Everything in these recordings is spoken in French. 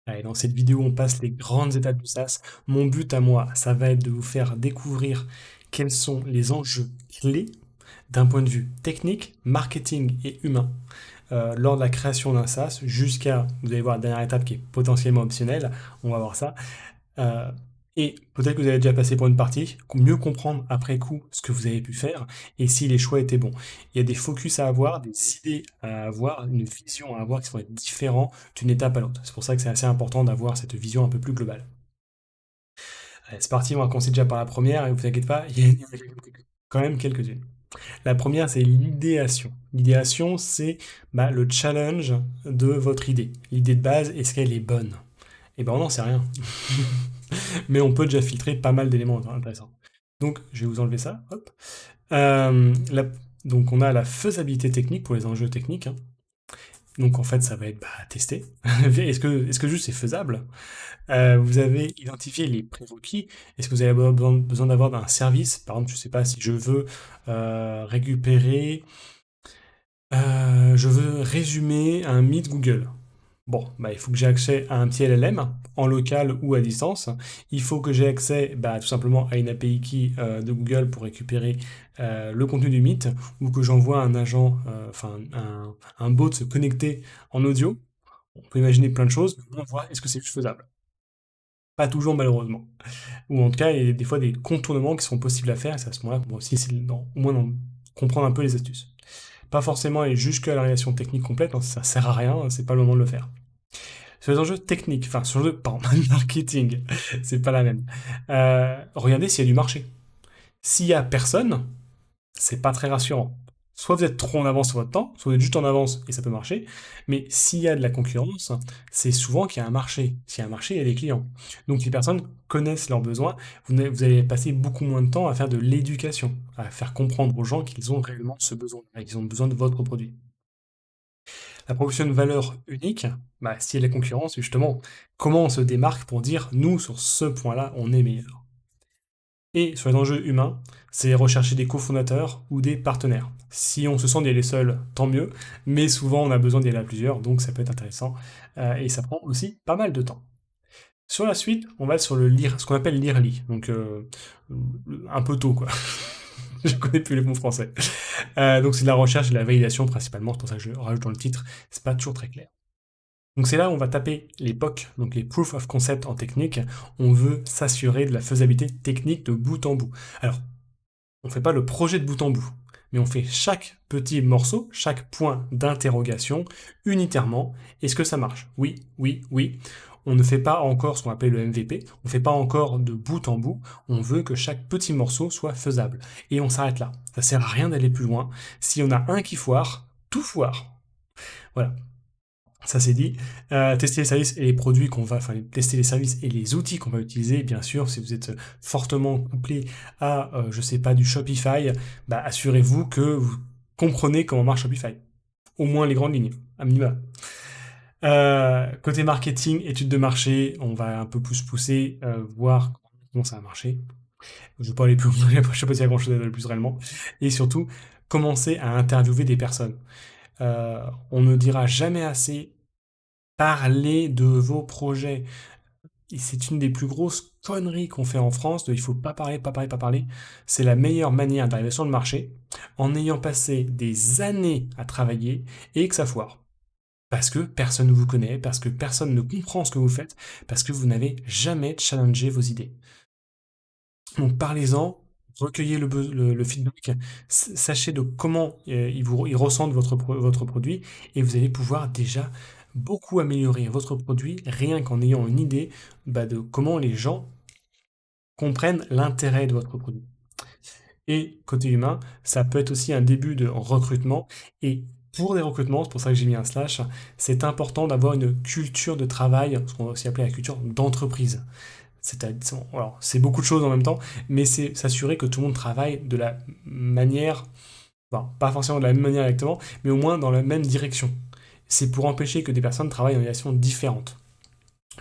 Allez, dans cette vidéo, on passe les grandes étapes du SaaS. Mon but à moi, ça va être de vous faire découvrir quels sont les enjeux clés d'un point de vue technique, marketing et humain lors de la création d'un SaaS jusqu'à, vous allez voir la dernière étape qui est potentiellement optionnelle, on va voir ça. Euh, et peut-être que vous avez déjà passé pour une partie, mieux comprendre après coup ce que vous avez pu faire et si les choix étaient bons. Il y a des focus à avoir, des idées à avoir, une vision à avoir qui vont être différents d'une étape à l'autre. C'est pour ça que c'est assez important d'avoir cette vision un peu plus globale. Allez, c'est parti, on va commencer déjà par la première et vous inquiétez pas, il y en a quand même quelques-unes. La première, c'est l'idéation. L'idéation, c'est le challenge de votre idée. L'idée de base, est-ce qu'elle est bonne? Eh ben, on n'en sait rien. Mais on peut déjà filtrer pas mal d'éléments intéressants. Donc, je vais vous enlever ça. Hop. La- donc, on a la faisabilité technique pour les enjeux techniques, hein. Donc, en fait, ça va être tester. Est-ce que juste c'est faisable? Vous avez identifié les prérequis. Est-ce que vous avez besoin d'avoir un service? Par exemple, je ne sais pas si je veux récupérer, je veux résumer un Meet Google. Bon, il faut que j'ai accès à un petit LLM, en local ou à distance. Il faut que j'ai accès tout simplement à une API key de Google pour récupérer le contenu du Meet, ou que j'envoie un agent, un bot se connecter en audio. On peut imaginer plein de choses, mais on voit est-ce que c'est juste faisable. Pas toujours malheureusement. Ou en tout cas, il y a des fois des contournements qui sont possibles à faire, et c'est à ce moment-là qu'on va aussi essayer au moins comprendre un peu les astuces. Pas forcément aller jusqu'à la réalisation technique complète, hein, ça sert à rien, c'est pas le moment de le faire. Sur les enjeux techniques, enfin sur les enjeux, pardon, marketing, c'est pas la même. Regardez s'il y a du marché. S'il y a personne, c'est pas très rassurant. Soit vous êtes trop en avance sur votre temps, soit vous êtes juste en avance et ça peut marcher. Mais s'il y a de la concurrence, c'est souvent qu'il y a un marché. S'il y a un marché, il y a des clients. Donc les personnes connaissent leurs besoins. Vous allez passer beaucoup moins de temps à faire de l'éducation, à faire comprendre aux gens qu'ils ont réellement ce besoin, qu'ils ont besoin de votre produit. La proposition de valeur unique, si il y a la concurrence, justement, comment on se démarque pour dire nous, sur ce point-là, on est meilleur. Et sur les enjeux humains, c'est rechercher des cofondateurs ou des partenaires. Si on se sent d'y aller seul, tant mieux, mais souvent on a besoin d'y aller à plusieurs, donc ça peut être intéressant, et ça prend aussi pas mal de temps. Sur la suite, on va sur le lire, ce qu'on appelle l'IRLI, donc un peu tôt quoi. Je connais plus les mots français. Donc c'est de la recherche et de la validation principalement, c'est pour ça que je rajoute dans le titre, c'est pas toujours très clair. Donc c'est là où on va taper les POC, donc les Proof of Concept en technique. On veut s'assurer de la faisabilité technique de bout en bout. Alors, on ne fait pas le projet de bout en bout, mais on fait chaque petit morceau, chaque point d'interrogation, unitairement. Est-ce que ça marche? Oui, oui, oui. On ne fait pas encore ce qu'on appelle le MVP, on ne fait pas encore de bout en bout, on veut que chaque petit morceau soit faisable. Et on s'arrête là. Ça sert à rien d'aller plus loin. Si on a un qui foire, tout foire. Voilà. Ça c'est dit. Tester les services et les produits enfin tester les services et les outils qu'on va utiliser, bien sûr, si vous êtes fortement couplé à, je sais pas, du Shopify, assurez-vous que vous comprenez comment marche Shopify. Au moins les grandes lignes, à minima. Côté marketing, études de marché, on va un peu plus pousser, voir comment ça va marcher. Je ne vais pas aller plus loin, je ne sais pas s'il y a grand chose à aller plus réellement. Et surtout, commencer à interviewer des personnes. On ne dira jamais assez parler de vos projets. Et c'est une des plus grosses conneries qu'on fait en France, de il faut pas parler, pas parler, pas parler. C'est la meilleure manière d'arriver sur le marché en ayant passé des années à travailler et que ça foire. Parce que personne ne vous connaît, parce que personne ne comprend ce que vous faites, parce que vous n'avez jamais challengé vos idées. Donc parlez-en, recueillez le feedback, sachez de comment ils ressentent votre produit et vous allez pouvoir déjà beaucoup améliorer votre produit rien qu'en ayant une idée de comment les gens comprennent l'intérêt de votre produit. Et côté humain, ça peut être aussi un début de recrutement et pour des recrutements, c'est pour ça que j'ai mis un slash, c'est important d'avoir une culture de travail, ce qu'on va aussi appeler la culture d'entreprise. C'est beaucoup de choses en même temps, mais c'est s'assurer que tout le monde travaille de la manière, pas forcément de la même manière exactement, mais au moins dans la même direction. C'est pour empêcher que des personnes travaillent en direction différentes.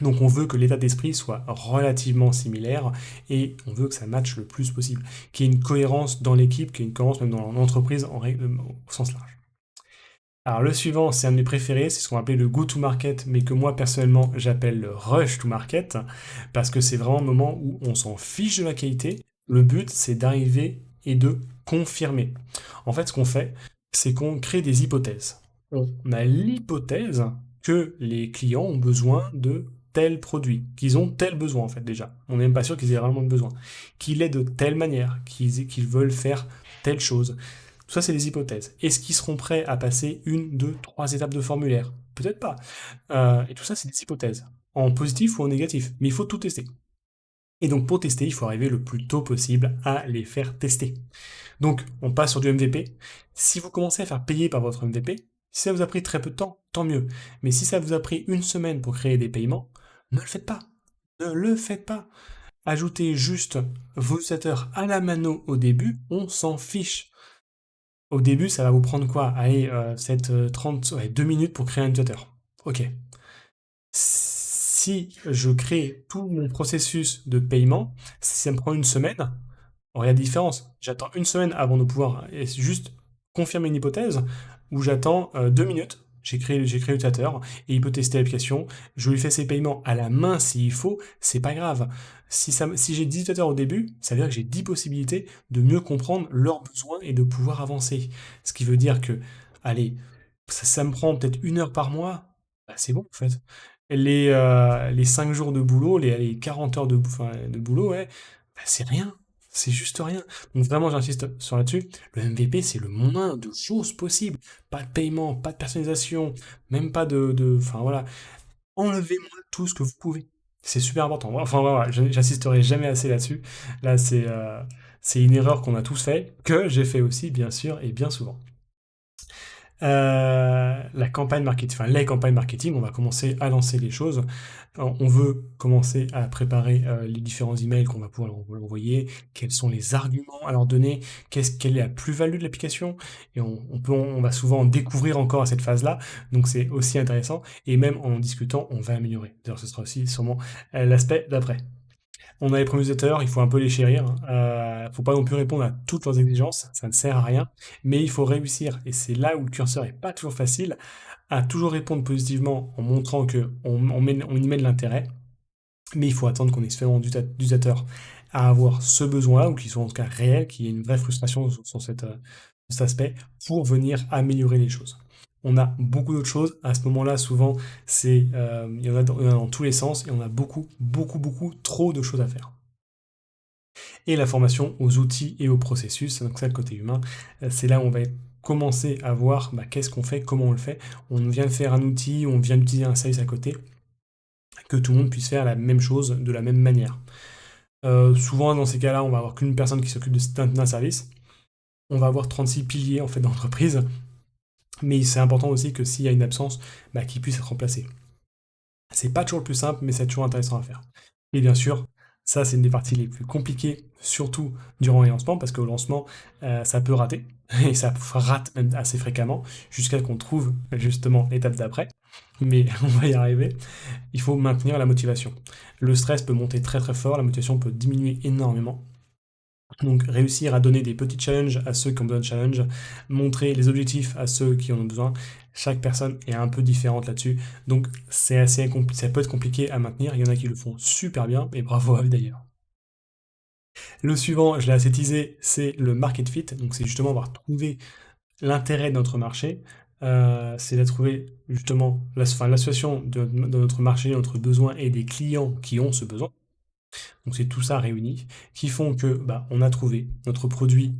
Donc on veut que l'état d'esprit soit relativement similaire et on veut que ça matche le plus possible, qu'il y ait une cohérence dans l'équipe, qu'il y ait une cohérence même dans l'entreprise au sens large. Alors le suivant, c'est un de mes préférés, c'est ce qu'on appelle le go to market, mais que moi personnellement j'appelle le rush to market, parce que c'est vraiment un moment où on s'en fiche de la qualité. Le but, c'est d'arriver et de confirmer. En fait, ce qu'on fait, c'est qu'on crée des hypothèses. On a l'hypothèse que les clients ont besoin de tel produit, qu'ils ont tel besoin en fait déjà. On n'est même pas sûr qu'ils aient vraiment besoin. Qu'il est de telle manière, qu'ils veulent faire telle chose. Tout ça, c'est des hypothèses. Est-ce qu'ils seront prêts à passer une, deux, trois étapes de formulaire? Peut-être pas. Et tout ça, c'est des hypothèses. En positif ou en négatif. Mais il faut tout tester. Et donc, pour tester, il faut arriver le plus tôt possible à les faire tester. Donc, on passe sur du MVP. Si vous commencez à faire payer par votre MVP, si ça vous a pris très peu de temps, tant mieux. Mais si ça vous a pris une semaine pour créer des paiements, ne le faites pas. Ne le faites pas. Ajoutez juste vos utilisateurs à la mano au début, on s'en fiche. Au début, ça va vous prendre quoi? Allez, 30, ouais, 2 minutes pour créer un utilisateur. Ok. Si je crée tout mon processus de paiement, si ça me prend une semaine, regarde la différence. J'attends une semaine avant de pouvoir juste confirmer une hypothèse, ou j'attends 2 minutes. J'ai créé l'utilisateur et il peut tester l'application. Je lui fais ses paiements à la main s'il faut, c'est pas grave. Si j'ai 10 utilisateurs au début, ça veut dire que j'ai 10 possibilités de mieux comprendre leurs besoins et de pouvoir avancer. Ce qui veut dire que, allez, ça me prend peut-être 1 heure par mois, bah, c'est bon en fait. Les 5 jours de boulot, les 40 heures enfin, de boulot, ouais, bah, c'est rien. C'est juste rien. Donc vraiment, j'insiste sur là-dessus. Le MVP, c'est le moins de choses possibles. Pas de paiement, pas de personnalisation, même pas enfin voilà. Enlevez-moi tout ce que vous pouvez. C'est super important. Enfin voilà, j'insisterai jamais assez là-dessus. Là, c'est une erreur qu'on a tous fait, que j'ai fait aussi, bien sûr, et bien souvent. La campagne marketing, enfin les campagnes marketing, on va commencer à lancer les choses. On veut commencer à préparer les différents emails qu'on va pouvoir leur envoyer, quels sont les arguments à leur donner, quelle est la plus-value de l'application, et on va souvent en découvrir encore à cette phase-là, donc c'est aussi intéressant, et même en discutant, on va améliorer. D'ailleurs, ce sera aussi sûrement l'aspect d'après. On a les premiers utilisateurs, il faut un peu les chérir. Faut pas non plus répondre à toutes leurs exigences, ça ne sert à rien. Mais il faut réussir, et c'est là où le curseur est pas toujours facile, à toujours répondre positivement en montrant que on y met de l'intérêt. Mais il faut attendre qu'on ait suffisamment d'utilisateurs à avoir ce besoin-là, ou qu'ils soient en tout cas réels, qu'il y ait une vraie frustration sur cet aspect, pour venir améliorer les choses. On a beaucoup d'autres choses. À ce moment-là, souvent, il y en a dans tous les sens et on a beaucoup, beaucoup, beaucoup trop de choses à faire. Et la formation aux outils et aux processus, donc ça, le côté humain, c'est là où on va commencer à voir qu'est-ce qu'on fait, comment on le fait. On vient de faire un outil, on vient d'utiliser un service à côté, que tout le monde puisse faire la même chose de la même manière. Souvent, dans ces cas-là, on va avoir qu'une personne qui s'occupe d'un service. On va avoir 36 piliers en fait dans l'entreprise. Mais c'est important aussi que s'il y a une absence, qu'il puisse être remplacé. C'est pas toujours le plus simple, mais c'est toujours intéressant à faire. Et bien sûr, ça c'est une des parties les plus compliquées, surtout durant les lancements, parce qu'au lancement, ça peut rater, et ça rate même assez fréquemment, jusqu'à qu'on trouve justement l'étape d'après. Mais on va y arriver. Il faut maintenir la motivation. Le stress peut monter très très fort, la motivation peut diminuer énormément. Donc réussir à donner des petits challenges à ceux qui ont besoin de challenge, montrer les objectifs à ceux qui en ont besoin. Chaque personne est un peu différente là-dessus, donc ça peut être compliqué à maintenir. Il y en a qui le font super bien, et bravo à eux d'ailleurs. Le suivant, je l'ai assez teasé, c'est le market fit. Donc c'est justement avoir trouvé l'intérêt de notre marché. C'est de trouver justement l'association de notre marché, notre besoin et des clients qui ont ce besoin. Donc c'est tout ça réuni qui font que on a trouvé notre produit,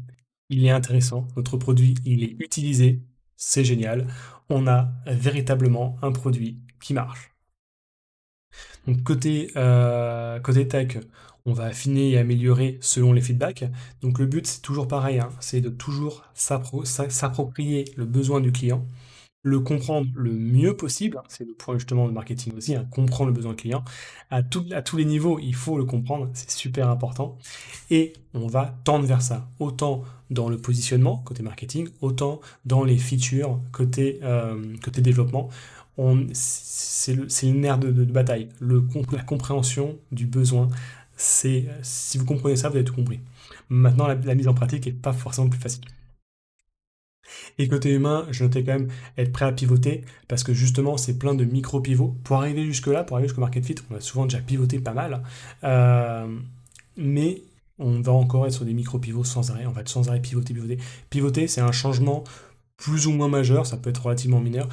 il est intéressant, notre produit, il est utilisé, c'est génial. On a véritablement un produit qui marche. Donc côté tech, on va affiner et améliorer selon les feedbacks. Donc le but, c'est toujours pareil, hein, c'est de toujours s'approprier le besoin du client, le comprendre le mieux possible, c'est le point justement de marketing aussi, hein, comprendre le besoin client. À tous les niveaux, il faut le comprendre, c'est super important. Et on va tendre vers ça, autant dans le positionnement, côté marketing, autant dans les features, côté développement. C'est le nerf de bataille, la compréhension du besoin. Si vous comprenez ça, vous avez tout compris. Maintenant, la mise en pratique n'est pas forcément plus facile. Et côté humain, je notais quand même être prêt à pivoter parce que justement, c'est plein de micro-pivots. Pour arriver jusque-là, pour arriver jusqu'au market fit, on a souvent déjà pivoté pas mal. Euh, mais on va encore être sur des micro-pivots sans arrêt. On va sans arrêt pivoter, pivoter. Pivoter, c'est un changement plus ou moins majeur, ça peut être relativement mineur,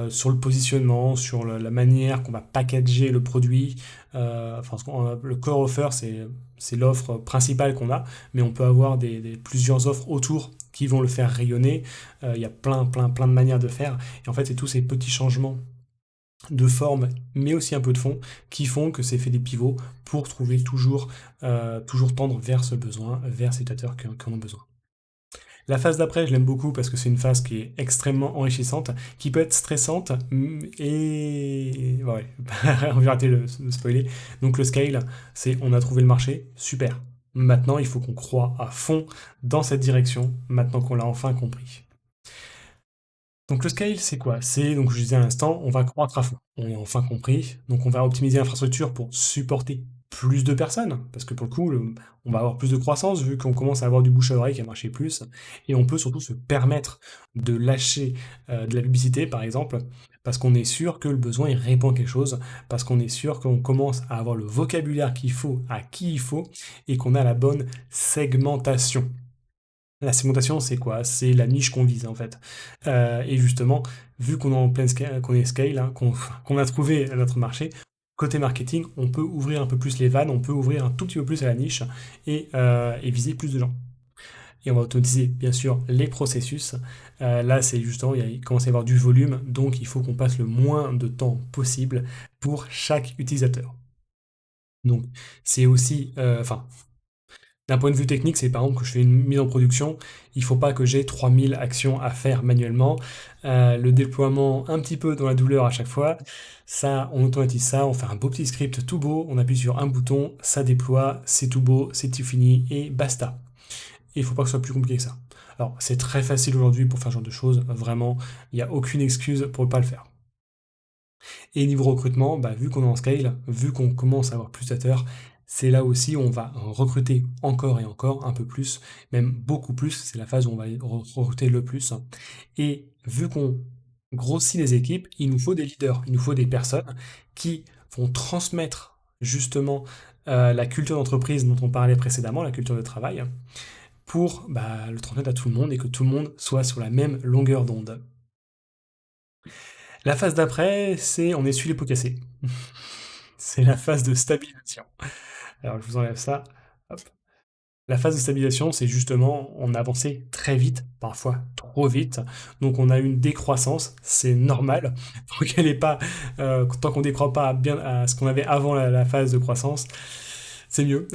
sur le positionnement, sur la manière qu'on va packager le produit. Enfin, le core offer, c'est l'offre principale qu'on a, mais on peut avoir plusieurs offres autour qui vont le faire rayonner. Il y a plein de manières de faire. Et en fait, c'est tous ces petits changements de forme, mais aussi un peu de fond, qui font que c'est fait des pivots pour trouver toujours tendre vers ce besoin, vers ces utilisateurs qui en ont besoin. La phase d'après, je l'aime beaucoup parce que c'est une phase qui est extrêmement enrichissante, qui peut être stressante, et ouais, on va arrêter de spoiler. Donc le scale, c'est on a trouvé le marché, super. Maintenant, il faut qu'on croit à fond dans cette direction, maintenant qu'on l'a enfin compris. Donc le scale, c'est quoi? C'est, donc je disais à l'instant, on va croître à fond. On a enfin compris. Donc on va optimiser l'infrastructure pour supporter plus de personnes, parce que pour le coup, on va avoir plus de croissance vu qu'on commence à avoir du bouche à oreille qui a marché plus, et on peut surtout se permettre de lâcher de la publicité, par exemple, parce qu'on est sûr que le besoin il répond à quelque chose, parce qu'on est sûr qu'on commence à avoir le vocabulaire qu'il faut, à qui il faut, et qu'on a la bonne segmentation. La segmentation, c'est quoi? C'est la niche qu'on vise en fait. Et justement, vu qu'on est en pleine scale, qu'on est scale, hein, qu'on a trouvé notre marché, côté marketing, on peut ouvrir un peu plus les vannes, on peut ouvrir un tout petit peu plus à la niche et viser plus de gens. Et on va automatiser bien sûr les processus. Là, c'est justement, il commence à y avoir du volume, donc il faut qu'on passe le moins de temps possible pour chaque utilisateur. Donc, c'est aussi, enfin, d'un point de vue technique, c'est par exemple que je fais une mise en production, il ne faut pas que j'ai 3000 actions à faire manuellement. Le déploiement un petit peu dans la douleur à chaque fois, ça, on automatise ça, on fait un beau petit script tout beau, on appuie sur un bouton, ça déploie, c'est tout beau, c'est tout fini et basta. Et il ne faut pas que ce soit plus compliqué que ça. Alors, c'est très facile aujourd'hui pour faire ce genre de choses, vraiment, il n'y a aucune excuse pour ne pas le faire. Et niveau recrutement, bah, vu qu'on est en scale, vu qu'on commence à avoir plus d'acteurs, c'est là aussi où on va recruter encore et encore un peu plus, même beaucoup plus. C'est la phase où on va recruter le plus. Et vu qu'on grossit les équipes, il nous faut des leaders, il nous faut des personnes qui vont transmettre justement la culture d'entreprise dont on parlait précédemment, la culture de travail, pour bah, le transmettre à tout le monde et que tout le monde soit sur la même longueur d'onde. La phase d'après, c'est on essuie les pots cassés. C'est la phase de stabilisation. Alors, je vous enlève ça. Hop. La phase de stabilisation, c'est justement, on a avancé très vite, parfois trop vite. Donc, on a une décroissance, c'est normal. Tant qu'on ne décroît pas bien à ce qu'on avait avant la phase de croissance, c'est mieux.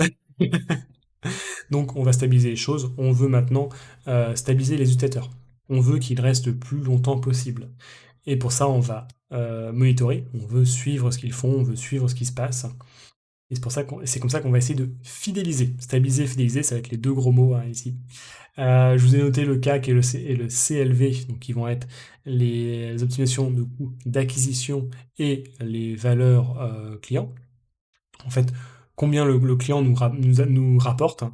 Donc, on va stabiliser les choses. On veut maintenant stabiliser les utilisateurs. On veut qu'ils restent le plus longtemps possible. Et pour ça, on va monitorer. On veut suivre ce qu'ils font, on veut suivre ce qui se passe. Et c'est comme ça qu'on va essayer de fidéliser. Stabiliser, fidéliser, ça va être les deux gros mots hein, ici. Je vous ai noté le CAC et le CLV, donc qui vont être les optimisations de coûts d'acquisition et les valeurs clients. En fait, combien le client nous rapporte.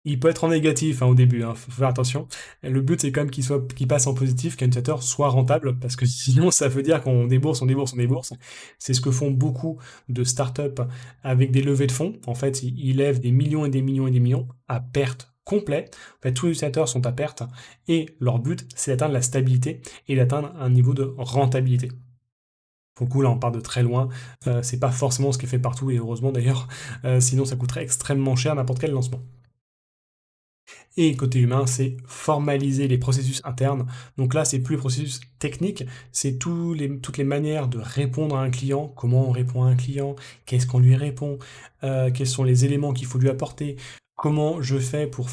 Il peut être en négatif hein, au début, faut faire attention. Le but c'est quand même qu'il passe en positif, qu'un utilisateur soit rentable, parce que sinon ça veut dire qu'on débourse, on débourse, on débourse. C'est ce que font beaucoup de startups avec des levées de fonds. En fait, ils lèvent des millions et des millions et des millions à perte complète. En fait, tous les utilisateurs sont à perte et leur but c'est d'atteindre la stabilité et d'atteindre un niveau de rentabilité. Pour le coup, là, on part de très loin. C'est pas forcément ce qui est fait partout, et heureusement d'ailleurs, sinon ça coûterait extrêmement cher n'importe quel lancement. Et côté humain, c'est formaliser les processus internes. Donc là, c'est plus les processus techniques, c'est toutes les manières de répondre à un client, comment on répond à un client, qu'est-ce qu'on lui répond, quels sont les éléments qu'il faut lui apporter, comment je fais pour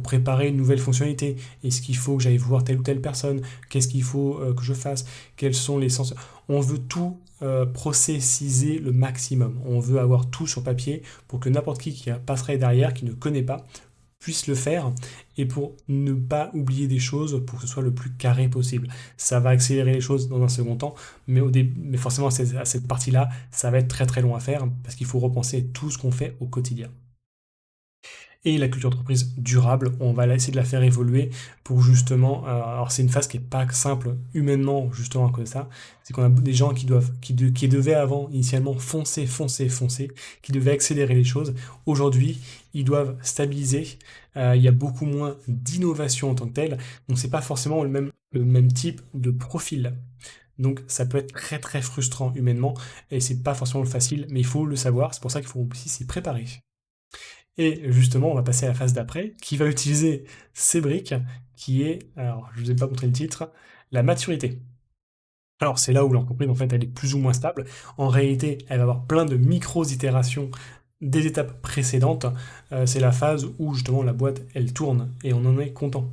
préparer une nouvelle fonctionnalité, est-ce qu'il faut que j'aille voir telle ou telle personne, qu'est-ce qu'il faut que je fasse, quels sont les sens. On veut tout processiser le maximum. On veut avoir tout sur papier pour que n'importe qui passerait derrière, qui ne connaît pas, puisse le faire et pour ne pas oublier des choses pour que ce soit le plus carré possible. Ça va accélérer les choses dans un second temps, mais forcément à cette partie-là, ça va être très très long à faire parce qu'il faut repenser tout ce qu'on fait au quotidien. et la culture d'entreprise durable, on va essayer de la faire évoluer pour justement, alors c'est une phase qui est pas simple humainement justement à cause de ça, c'est qu'on a des gens qui devaient avant initialement foncer, foncer, foncer, qui devaient accélérer les choses. Aujourd'hui, ils doivent stabiliser. Il y a beaucoup moins d'innovation en tant que telle, donc c'est pas forcément le même type de profil. Donc ça peut être très très frustrant humainement et c'est pas forcément facile, mais il faut le savoir. C'est pour ça qu'il faut aussi s'y préparer. Et justement, on va passer à la phase d'après, qui va utiliser ces briques, qui est, alors je ne vous ai pas montré le titre, la maturité. Alors c'est là où l'entreprise en fait elle est plus ou moins stable. En réalité, elle va avoir plein de micro-itérations des étapes précédentes. C'est la phase où justement la boîte elle tourne et on en est content.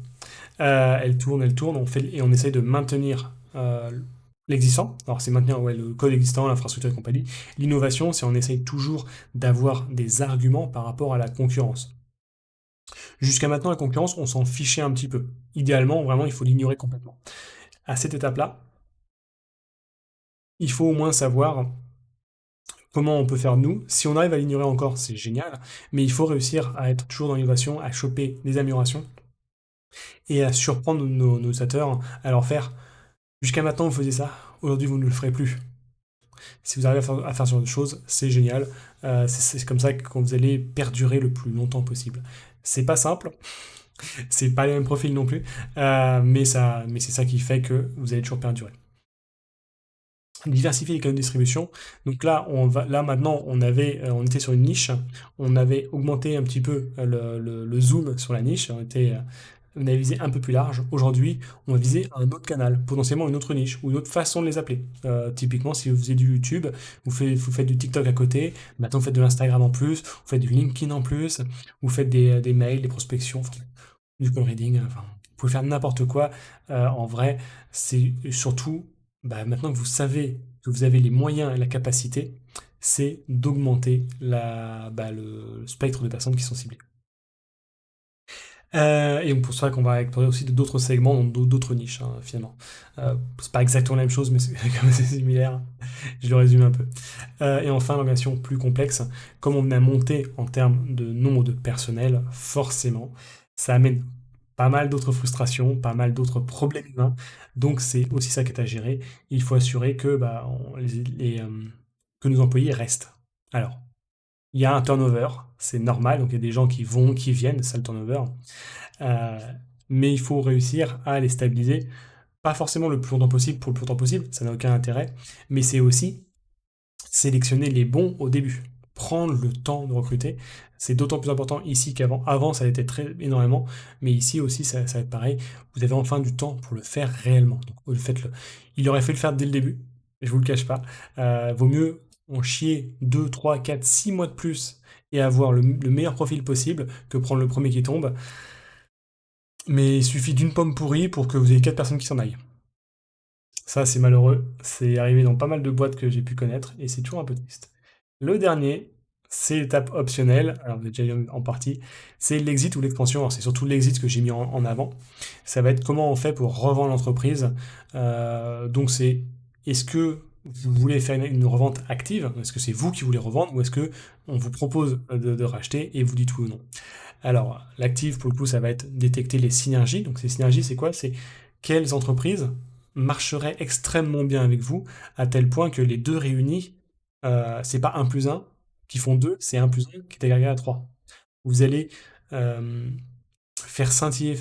Elle tourne, on essaye de maintenir l'existant. Alors c'est maintenir ouais, le code existant, l'infrastructure et compagnie. L'innovation, c'est on essaye toujours d'avoir des arguments par rapport à la concurrence. Jusqu'à maintenant, la concurrence, on s'en fichait un petit peu. Idéalement, vraiment, il faut l'ignorer complètement. À cette étape-là, il faut au moins savoir comment on peut faire nous. Si on arrive à l'ignorer encore, c'est génial, mais il faut réussir à être toujours dans l'innovation, à choper des améliorations et à surprendre nos utilisateurs, à leur faire jusqu'à maintenant vous faisiez ça, aujourd'hui vous ne le ferez plus. Si vous arrivez à faire ce genre de choses, c'est génial. C'est comme ça que vous allez perdurer le plus longtemps possible. C'est pas simple, c'est pas les mêmes profils non plus, mais c'est ça qui fait que vous allez toujours perdurer. Diversifier les canaux de distribution. Donc là, là maintenant, on était sur une niche, on avait augmenté un petit peu le zoom sur la niche, on avait visé un peu plus large. Aujourd'hui, on va viser un autre canal, potentiellement une autre niche ou une autre façon de les appeler. Typiquement, si vous faisiez du YouTube, vous faites du TikTok à côté, maintenant vous faites de l'Instagram en plus, vous faites du LinkedIn en plus, vous faites des mails, des prospections, enfin, du call reading, enfin, vous pouvez faire n'importe quoi. En vrai, c'est surtout, bah, maintenant que vous savez que vous avez les moyens et la capacité, c'est d'augmenter le spectre de personnes qui sont ciblées. Et donc pour ça qu'on va explorer aussi d'autres segments, donc d'autres niches, hein, finalement. C'est pas exactement la même chose, mais c'est quand même assez similaire. Je le résume un peu. Et enfin, l'organisation plus complexe, comme on a monté en termes de nombre de personnel, forcément, ça amène pas mal d'autres frustrations, pas mal d'autres problèmes humains. Donc c'est aussi ça qui est à gérer. Il faut assurer que, que nos employés restent. Alors, il y a un turnover, c'est normal, donc il y a des gens qui vont, qui viennent, c'est ça le turnover. Euh, mais il faut réussir à les stabiliser, pas forcément le plus longtemps possible pour le plus longtemps possible, ça n'a aucun intérêt, mais c'est aussi sélectionner les bons au début. Prendre le temps de recruter, c'est d'autant plus important ici qu'avant. Avant, ça a été très énormément, mais ici aussi, ça va être pareil. Vous avez enfin du temps pour le faire réellement. Donc, faites-le. Il aurait fallu le faire dès le début, je vous le cache pas. Vaut mieux en chier 2, 3, 4, 6 mois de plus et avoir le meilleur profil possible que prendre le premier qui tombe. Mais il suffit d'une pomme pourrie pour que vous ayez 4 personnes qui s'en aillent. Ça, c'est malheureux. C'est arrivé dans pas mal de boîtes que j'ai pu connaître et c'est toujours un peu triste. Le dernier, c'est l'étape optionnelle. Alors, vous avez déjà vu en partie. C'est l'exit ou l'expansion. Alors, c'est surtout l'exit que j'ai mis en avant. Ça va être comment on fait pour revendre l'entreprise. Donc, c'est est-ce que vous voulez faire une revente active? Est-ce que c'est vous qui voulez revendre ou est-ce que on vous propose de racheter et vous dites oui ou non? Alors, l'active, pour le coup, ça va être détecter les synergies. Donc, ces synergies, c'est quoi? C'est quelles entreprises marcheraient extrêmement bien avec vous, à tel point que les deux réunis, c'est pas un plus un qui font 2, c'est un plus un qui est égal à 3. Vous allez euh, faire scintiller,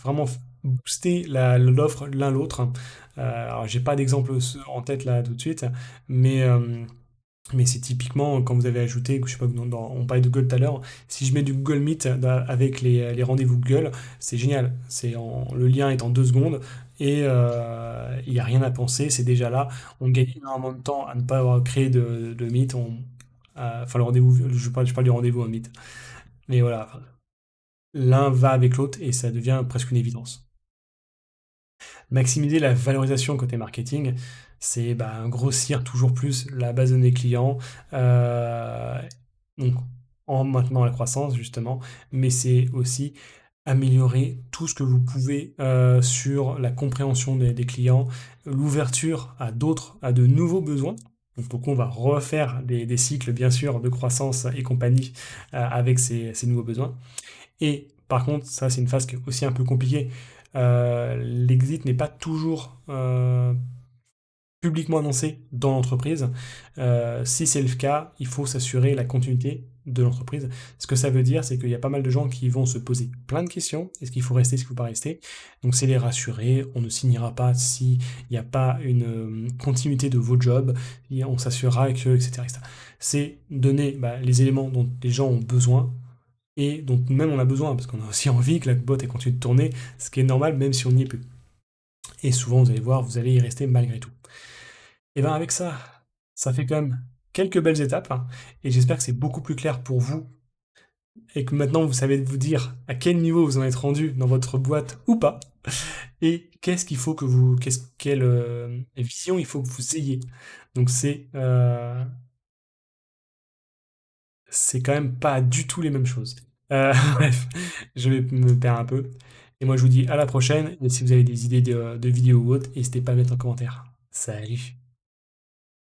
vraiment booster l'offre l'un l'autre. Alors, j'ai pas d'exemple en tête là tout de suite, mais mais c'est typiquement quand vous avez ajouté, je sais pas, on parlait de Google tout à l'heure, si je mets du Google Meet avec les rendez-vous Google, c'est génial. Le lien est en 2 secondes et il n'y a rien à penser, c'est déjà là. On gagne énormément de temps à ne pas avoir créé de Meet. Enfin, le rendez-vous, je parle du rendez-vous en Meet. Mais voilà, l'un va avec l'autre et ça devient presque une évidence. Maximiser la valorisation côté marketing, c'est grossir toujours plus la base de données clients, euh, donc en maintenant la croissance justement, mais c'est aussi améliorer tout ce que vous pouvez sur la compréhension des clients, l'ouverture à de nouveaux besoins. Donc pourquoi on va refaire des cycles, bien sûr, de croissance et compagnie avec ces nouveaux besoins. Et par contre, ça c'est une phase qui est aussi un peu compliquée. L'exit n'est pas toujours publiquement annoncé dans l'entreprise. Si c'est le cas, il faut s'assurer la continuité de l'entreprise. Ce que ça veut dire, c'est qu'il y a pas mal de gens qui vont se poser plein de questions. Est-ce qu'il faut rester, est-ce qu'il ne faut pas rester? Donc c'est les rassurer. On ne signera pas s'il n'y a pas une continuité de vos jobs. Et on s'assurera que, etc., etc. C'est donner les éléments dont les gens ont besoin et dont même on a besoin, parce qu'on a aussi envie que la boîte elle continue de tourner, ce qui est normal même si on n'y est plus. Et souvent, vous allez voir, vous allez y rester malgré tout. Et bien avec ça, ça fait quand même quelques belles étapes, hein, et j'espère que c'est beaucoup plus clair pour vous et que maintenant vous savez vous dire à quel niveau vous en êtes rendu dans votre boîte ou pas, et qu'est-ce qu'il faut que vous, quelle vision il faut que vous ayez. Donc c'est quand même pas du tout les mêmes choses. Bref, je vais me perdre un peu. Et moi je vous dis à la prochaine, et si vous avez des idées de vidéos ou autres, n'hésitez pas à mettre en commentaire. Salut!